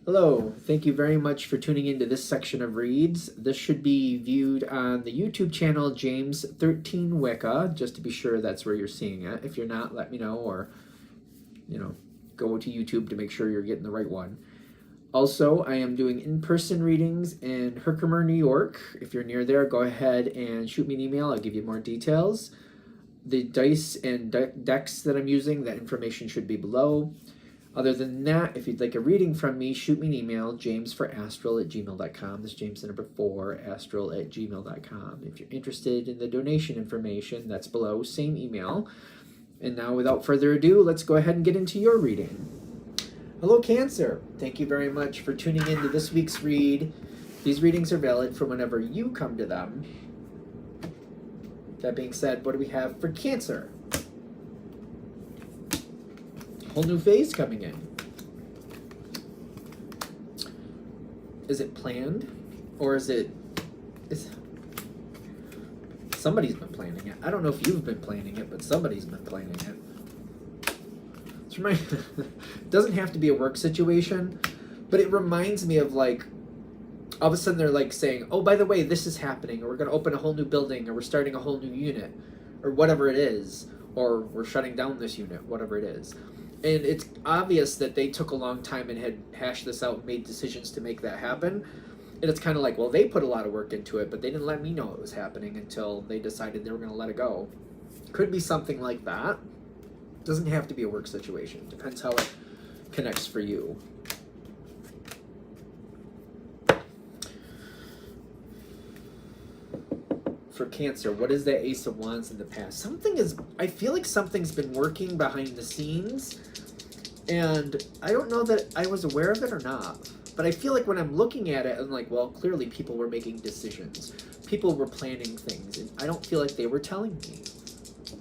Hello, thank you very much for tuning into this section of reads. This should be viewed on the YouTube channel James13 Wicca, just to be sure that's where you're seeing it. If you're not, let me know, or, go to YouTube to make sure you're getting the right one. Also, I am doing in-person readings in Herkimer, New York. If you're near there, go ahead and shoot me an email. I'll give you more details. The dice and decks that I'm using, that information should be below. Other than that, if you'd like a reading from me, shoot me an email, jamesforastral@gmail.com. That's James the number 4, astral@gmail.com. If you're interested in the donation information, that's below, same email. And now, without further ado, let's go ahead and get into your reading. Hello, Cancer. Thank you very much for tuning in to this week's read. These readings are valid for whenever you come to them. That being said, what do we have for Cancer? Whole new phase coming in. Is it planned? Or is somebody's been planning it. I don't know if you've been planning it, but somebody's been planning it. It doesn't have to be a work situation, but it reminds me of, like, all of a sudden they're like saying, oh, by the way, this is happening, or we're going to open a whole new building, or we're starting a whole new unit, or whatever it is, or we're shutting down this unit, whatever it is. And it's obvious that they took a long time and had hashed this out and made decisions to make that happen. And it's kind of like, well, they put a lot of work into it, but they didn't let me know it was happening until they decided they were going to let it go. Could be something like that. Doesn't have to be a work situation. Depends how it connects for you. For Cancer, what is that Ace of Wands in the past? I feel like something's been working behind the scenes, and I don't know that I was aware of it or not, but I feel like when I'm looking at it, I'm like, well, clearly people were making decisions. People were planning things, and I don't feel like they were telling me.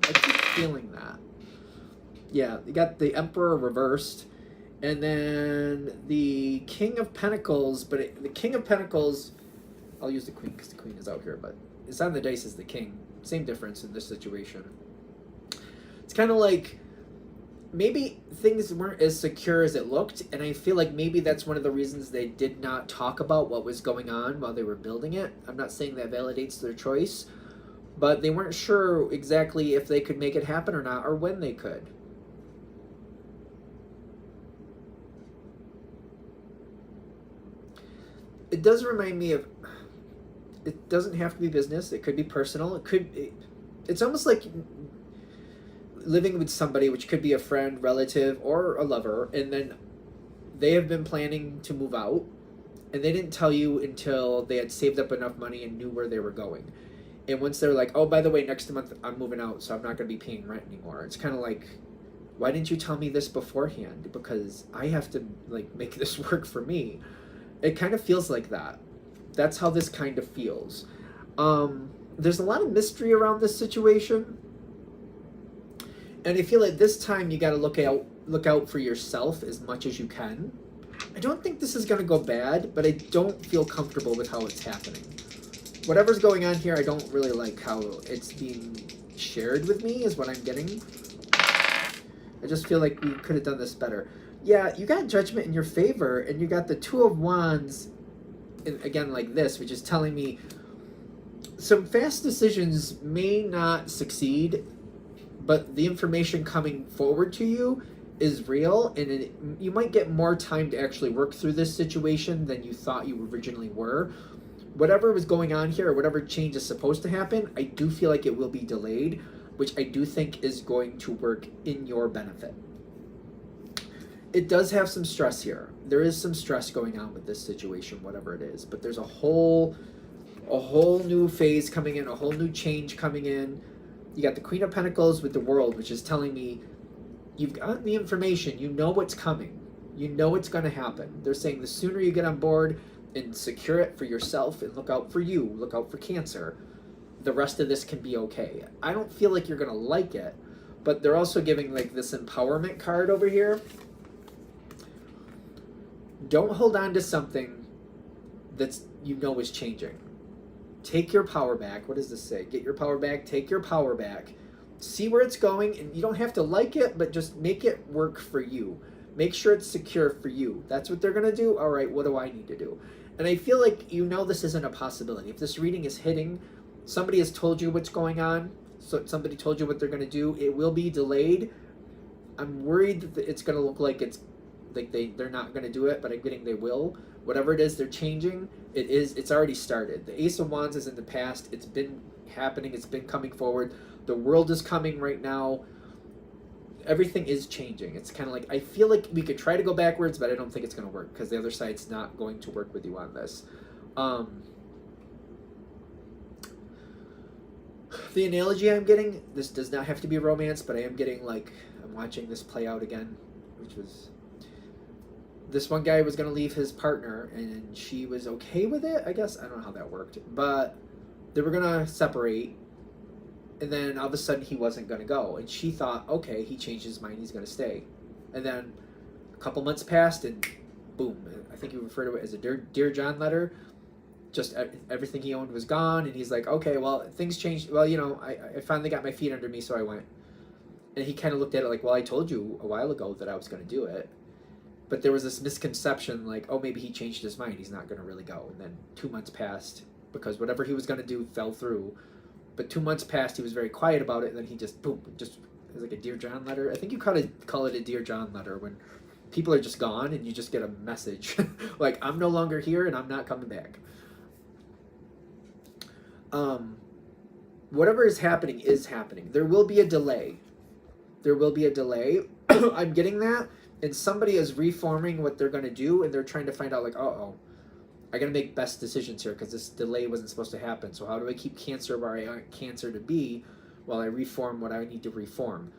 I keep feeling that. Yeah, you got the Emperor reversed, and then the King of Pentacles, but the King of Pentacles, I'll use the Queen because the Queen is out here, but it's on the dice as the King. Same difference in this situation. It's kind of like maybe things weren't as secure as it looked, and I feel like maybe that's one of the reasons they did not talk about what was going on while they were building it. I'm not saying that validates their choice, but they weren't sure exactly if they could make it happen or not, or when they could. It does remind me of, it doesn't have to be business. It could be personal. It's almost like living with somebody, which could be a friend, relative, or a lover, and then they have been planning to move out, and they didn't tell you until they had saved up enough money and knew where they were going. And once they're like, oh, by the way, next month I'm moving out, so I'm not going to be paying rent anymore. It's kind of like, why didn't you tell me this beforehand? Because I have to, like, make this work for me. It kind of feels like that. That's how this kind of feels. There's a lot of mystery around this situation. And I feel like this time you got to look out for yourself as much as you can. I don't think this is going to go bad, but I don't feel comfortable with how it's happening. Whatever's going on here, I don't really like how it's being shared with me, is what I'm getting. I just feel like we could have done this better. Yeah, you got Judgment in your favor, and you got the Two of Wands, again, like this, which is telling me some fast decisions may not succeed, but the information coming forward to you is real, and you might get more time to actually work through this situation than you thought you originally were. Whatever was going on here, or whatever change is supposed to happen, I do feel like it will be delayed, which I do think is going to work in your benefit. It does have some stress here. There is some stress going on with this situation, whatever it is, but there's a whole new phase coming in, a whole new change coming in. You got the Queen of Pentacles with the World, which is telling me you've gotten the information. You know what's coming. You know what's going to happen. They're saying the sooner you get on board and secure it for yourself and look out for you, look out for Cancer, the rest of this can be okay. I don't feel like you're going to like it, but they're also giving like this empowerment card over here. Don't hold on to something that's, you know, is changing. Take your power back. What does this say? Get your power back. Take your power back. See where it's going, and you don't have to like it, but just make it work for you. Make sure it's secure for you. That's what they're going to do. All right, what do I need to do? And I feel like this isn't a possibility. If this reading is hitting, somebody has told you what's going on, so somebody told you what they're going to do. It will be delayed. I'm worried that it's going to look like it's like they're not going to do it, but I'm getting they will. Whatever it is they're changing, it's already started. The Ace of Wands is in the past. It's been happening. It's been coming forward. The world is coming right now. Everything is changing. It's kind of like, I feel like we could try to go backwards, but I don't think it's going to work because the other side's not going to work with you on this. The analogy I'm getting, this does not have to be romance, but I am getting like, I'm watching this play out again, which was, this one guy was going to leave his partner and she was okay with it, I guess. I don't know how that worked, but they were going to separate. And then all of a sudden he wasn't going to go. And she thought, okay, he changed his mind, he's going to stay. And then a couple months passed and boom. I think you refer to it as a Dear John letter. Just everything he owned was gone. And he's like, okay, well, things changed. Well, I finally got my feet under me, so I went. And he kind of looked at it like, well, I told you a while ago that I was going to do it. But there was this misconception like, oh, maybe he changed his mind. He's not going to really go. And then 2 months passed because whatever he was going to do fell through. But 2 months passed, he was very quiet about it, and then he just, boom, it was like a Dear John letter. I think you call it a Dear John letter when people are just gone and you just get a message. Like, I'm no longer here and I'm not coming back. Whatever is happening is happening. There will be a delay. There will be a delay. I'm getting that. And somebody is reforming what they're going to do, and they're trying to find out, like, uh-oh. I got to make best decisions here because this delay wasn't supposed to happen. So how do I keep Cancer where I want Cancer to be while I reform what I need to reform?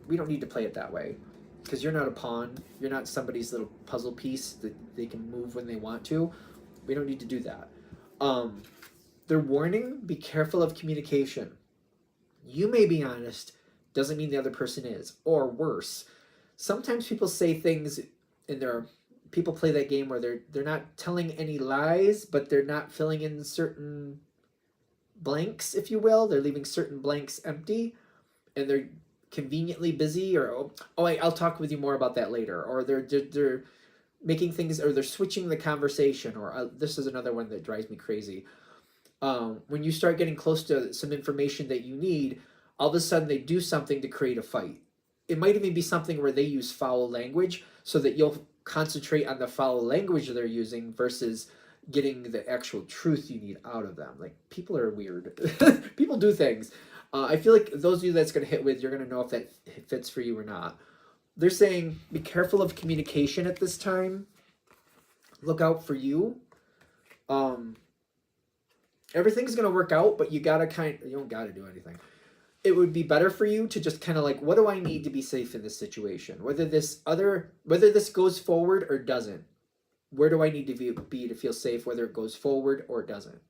We don't need to play it that way because you're not a pawn. You're not somebody's little puzzle piece that they can move when they want to. We don't need to do that. They're warning, be careful of communication. You may be honest, doesn't mean the other person is. Or worse, sometimes people say things in their... People play that game where they're not telling any lies, but they're not filling in certain blanks, if you will. They're leaving certain blanks empty, and they're conveniently busy, or I'll talk with you more about that later. Or they're making things, or they're switching the conversation. Or this is another one that drives me crazy. When you start getting close to some information that you need, all of a sudden they do something to create a fight. It might even be something where they use foul language so that you'll concentrate on the foul language they're using versus getting the actual truth you need out of them. Like, people are weird. People do things. I feel like those of you that's going to hit with, you're going to know if that fits for you or not. They're saying, be careful of communication at this time. Look out for you. Everything's going to work out, but you don't got to do anything. It would be better for you to just kind of like, what do I need to be safe in this situation? Whether this goes forward or doesn't. Where do I need to be to feel safe, whether it goes forward or doesn't?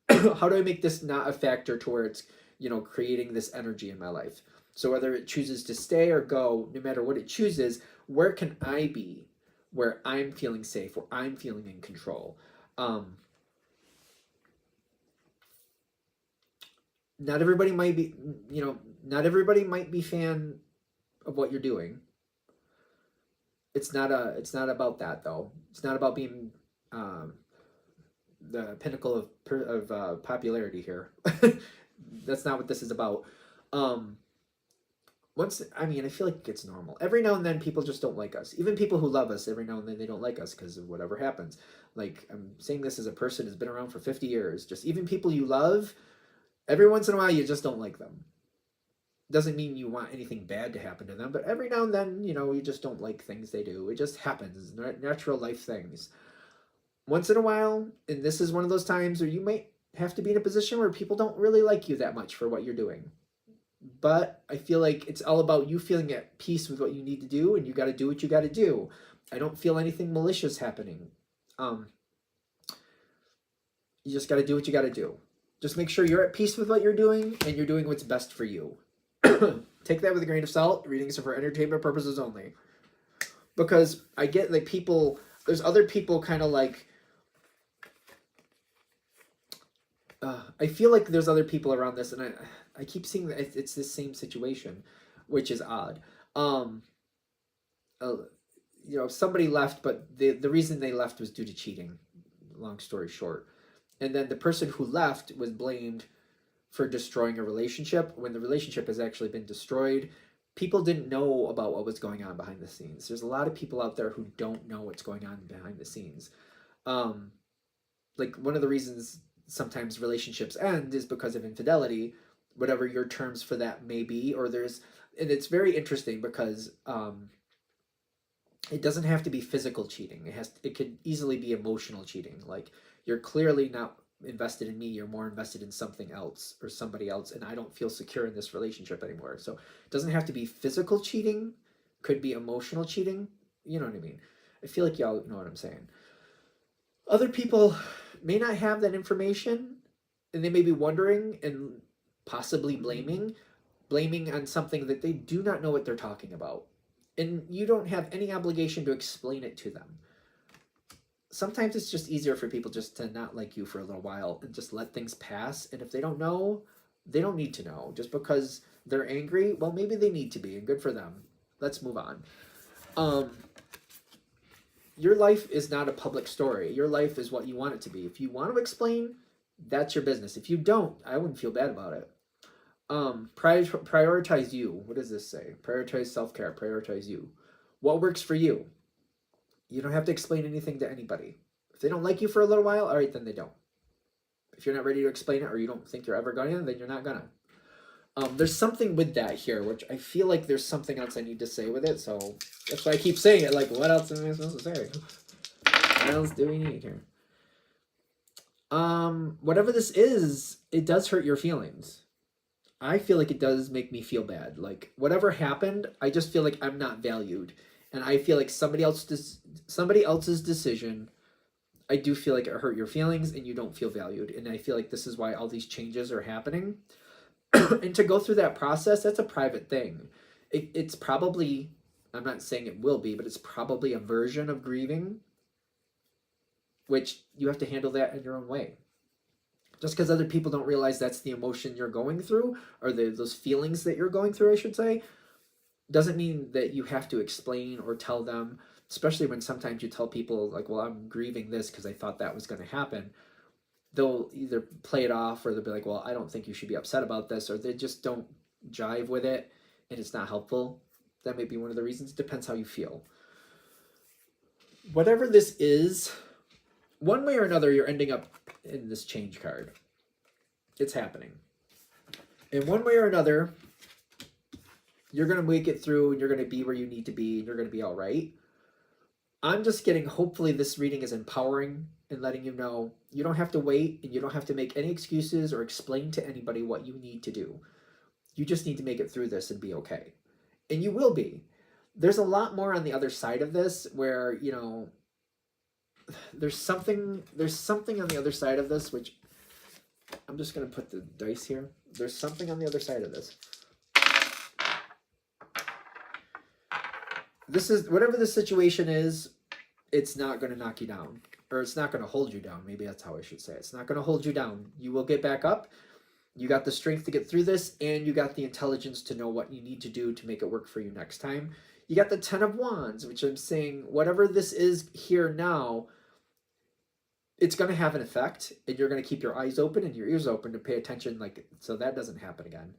How do I make this not a factor towards, creating this energy in my life? So whether it chooses to stay or go, no matter what it chooses, where can I be where I'm feeling safe, where I'm feeling in control? Not everybody might be, not everybody might be fan of what you're doing. It's not about that though. It's not about being the pinnacle of popularity here. That's not what this is about. I feel like it's normal. Every now and then people just don't like us. Even people who love us, every now and then they don't like us because of whatever happens. Like, I'm saying this as a person who's been around for 50 years. Just even people you love, every once in a while, you just don't like them. Doesn't mean you want anything bad to happen to them, but every now and then, you just don't like things they do. It just happens. Natural life things. Once in a while, and this is one of those times where you might have to be in a position where people don't really like you that much for what you're doing. But I feel like it's all about you feeling at peace with what you need to do, and you got to do what you got to do. I don't feel anything malicious happening. You just got to do what you got to do. Just make sure you're at peace with what you're doing and you're doing what's best for you. Take that with a grain of salt. Readings are for entertainment purposes only. Because I get like people, there's other people kind of like, I feel like there's other people around this, and I keep seeing that it's the same situation, which is odd. you know, somebody left, but the reason they left was due to cheating. Long story short. And then the person who left was blamed for destroying a relationship when the relationship has actually been destroyed. People didn't know about what was going on behind the scenes. There's a lot of people out there who don't know what's going on behind the scenes. Like one of the reasons sometimes relationships end is because of infidelity, whatever your terms for that may be. Or there's, and it's very interesting because it doesn't have to be physical cheating. It could easily be emotional cheating. Like you're clearly not invested in me, you're more invested in something else or somebody else, and I don't feel secure in this relationship anymore. So it doesn't have to be physical cheating, could be emotional cheating. You know what I mean? I feel like y'all know what I'm saying. Other people may not have that information, and they may be wondering and possibly blaming on something that they do not know what they're talking about. And you don't have any obligation to explain it to them. Sometimes it's just easier for people just to not like you for a little while and just let things pass. And if they don't know, they don't need to know. Just because they're angry, well, maybe they need to be, and good for them. Let's move on. Your life is not a public story. Your life is what you want it to be. If you want to explain, that's your business. If you don't, I wouldn't feel bad about it. Prioritize you. What does this say? Prioritize self-care. Prioritize you. What works for you? You don't have to explain anything to anybody. If they don't like you for a little while, all right, then they don't. If you're not ready to explain it, or you don't think you're ever going to, then you're not gonna. There's something with that here, which I feel like there's something else I need to say with it, so that's why I keep saying it. Like, what else am I supposed to say? What else do we need here? Whatever this is, it does hurt your feelings. I feel like it does make me feel bad. Like, whatever happened, I just feel like I'm not valued. And I feel like somebody else's decision, I do feel like it hurt your feelings and you don't feel valued. And I feel like this is why all these changes are happening. And to go through that process, that's a private thing. It's probably, I'm not saying it will be, but it's probably a version of grieving, which you have to handle that in your own way. Just because other people don't realize that's the emotion you're going through, or those feelings that you're going through, I should say, doesn't mean that you have to explain or tell them, especially when sometimes you tell people, like, well, I'm grieving this because I thought that was going to happen. They'll either play it off, or they'll be like, well, I don't think you should be upset about this, or they just don't jive with it, and it's not helpful. That may be one of the reasons. It depends how you feel. Whatever this is, one way or another, you're ending up in this change card. It's happening. In one way or another, you're going to make it through, and you're going to be where you need to be, and you're going to be all right. I'm just getting, hopefully this reading is empowering and letting you know you don't have to wait, and you don't have to make any excuses or explain to anybody what you need to do. You just need to make it through this and be okay. And you will be. There's a lot more on the other side of this where, you know, there's something on the other side of this, which I'm just going to put the dice here. There's something on the other side of this. This is, whatever the situation is, it's not going to knock you down, or it's not going to hold you down. Maybe that's how I should say it. It's not going to hold you down. You will get back up. You got the strength to get through this, and you got the intelligence to know what you need to do to make it work for you next time. You got the 10 of Wands, which I'm saying, whatever this is here now, it's going to have an effect, and you're going to keep your eyes open and your ears open to pay attention, like, so that doesn't happen again.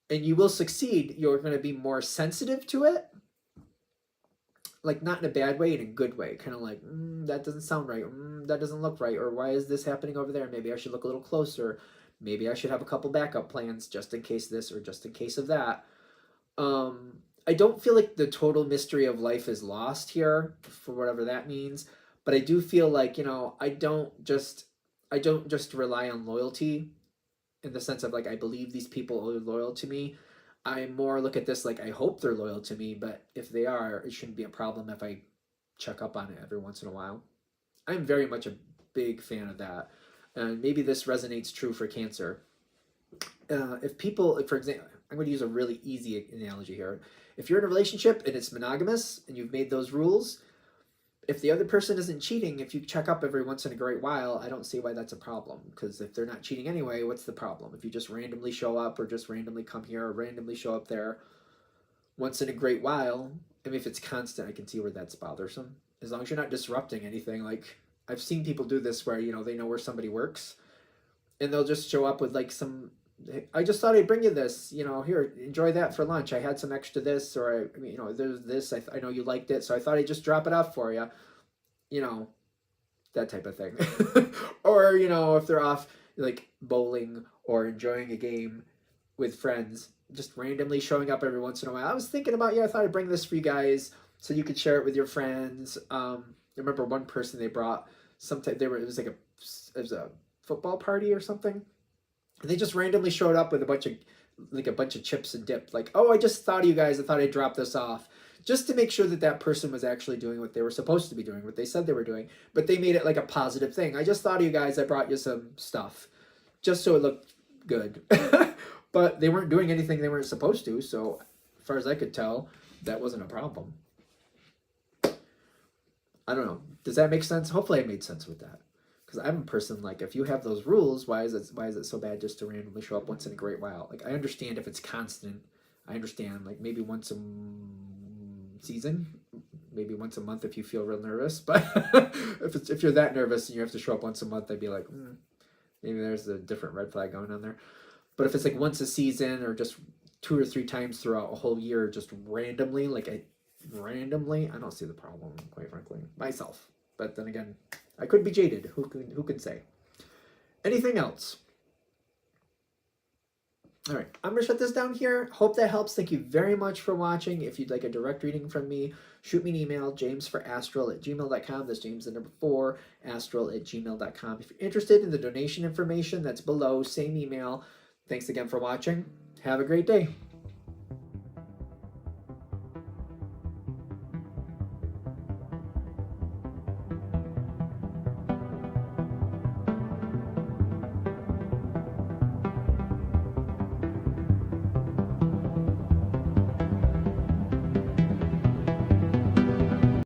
And you will succeed. You're going to be more sensitive to it, like not in a bad way, in a good way. Kind of like, that doesn't sound right. That doesn't look right. Or why is this happening over there? Maybe I should look a little closer. Maybe I should have a couple backup plans just in case this or just in case of that. I don't feel like the total mystery of life is lost here, for whatever that means. But I do feel like, you know, I don't just rely on loyalty in the sense of like, I believe these people are loyal to me. I more look at this like, I hope they're loyal to me, but if they are, it shouldn't be a problem if I check up on it every once in a while. I'm very much a big fan of that. And maybe this resonates true for Cancer. If people, for example, I'm going to use a really easy analogy here. If you're in a relationship and it's monogamous and you've made those rules, if the other person isn't cheating, if you check up every once in a great while, I don't see why that's a problem. Because if they're not cheating anyway, what's the problem? If you just randomly show up, or just randomly come here, or randomly show up there once in a great while, I mean, if it's constant, I can see where that's bothersome. As long as you're not disrupting anything. Like, I've seen people do this where, you know, they know where somebody works and they'll just show up with like some, I just thought I'd bring you this, you know, here, enjoy that for lunch. I had some extra this, or I mean, you know, there's this, I know you liked it, so I thought I'd just drop it off for you, you know, that type of thing. Or, you know, if they're off like bowling or enjoying a game with friends, just randomly showing up every once in a while. I was thinking about you, I thought I'd bring this for you guys so you could share it with your friends. I remember one person they brought sometime, it was a football party or something. And they just randomly showed up with a bunch of chips and dip. Like, oh, I just thought of you guys. I thought I'd drop this off. Just to make sure that that person was actually doing what they were supposed to be doing, what they said they were doing. But they made it like a positive thing. I just thought of you guys. I brought you some stuff. Just so it looked good. But they weren't doing anything they weren't supposed to. So as far as I could tell, that wasn't a problem. I don't know. Does that make sense? Hopefully I made sense with that. Because I'm a person, like, if you have those rules, why is it so bad just to randomly show up once in a great while? Like, I understand if it's constant. I understand, like, maybe once a season, maybe once a month if you feel real nervous. But if you're that nervous and you have to show up once a month, I'd be like, maybe there's a different red flag going on there. But if it's like once a season or just 2 or 3 times throughout a whole year, just randomly, I don't see the problem, quite frankly, myself. But then again, I could be jaded. Who can say? Anything else? All right, I'm going to shut this down here. Hope that helps. Thank you very much for watching. If you'd like a direct reading from me, shoot me an email, jamesforastral@gmail.com. That's James the number 4, astral@gmail.com. If you're interested in the donation information, that's below, same email. Thanks again for watching. Have a great day.